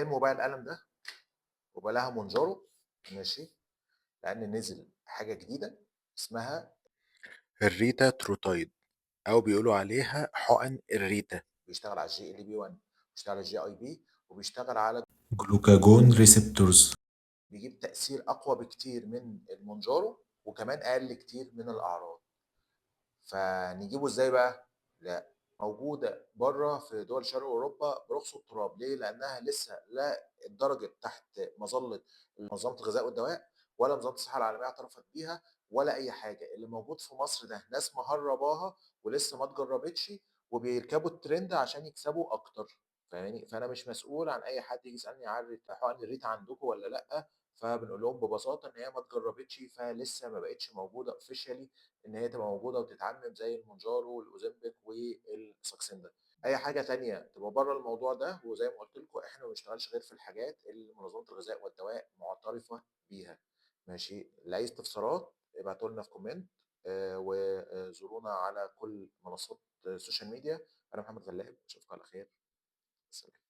الموبايل القلم ده وبقى لها مونجارو، ماشي، لأن نزل حاجة جديدة اسمها الريتا تروتايد، أو بيقولوا عليها حقن الريتا. بيشتغل على الجي ال بي 1، بيشتغل على الجي اي بي، وبيشتغل على جلوكاجون ريسبتورز. بيجيب تأثير أقوى بكتير من المونجارو، وكمان أقل كتير من الأعراض. فنجيبه ازاي بقى؟ لا، موجوده بره في دول شرق اوروبا برخص التراب. ليه؟ لانها لسه لا اتدرجت تحت مظله منظمه الغذاء والدواء، ولا منظمه الصحه العالميه اعترفت بيها، ولا اي حاجه. اللي موجود في مصر ده ناس مهرباها ولسه ما اتجربتش، وبيركبوا الترند عشان يكسبوا اكتر. فاهماني؟ فانا مش مسؤول عن اي حد يجي يسالني عن حقن الريت عندكم ولا لا. فبنقول لهم ببساطه ان هي ما اتجربتش، فلسه ما بقتش موجوده اوفيشالي ان هي تبقى موجوده وتتعمم زي المونجارو والاوزمبيك والساكسندا. اي حاجه تانية تبقى بره الموضوع ده. وزي ما قلت لكم احنا ما بنشتغلش غير في الحاجات اللي منظمه الغذاء والدواء معترفه بيها. ماشي؟ لاي استفسارات ابعتوا لنا في كومنت، وزورونا على كل منصات السوشيال ميديا. انا محمد غلاب، اشوفكم على خير. سلام.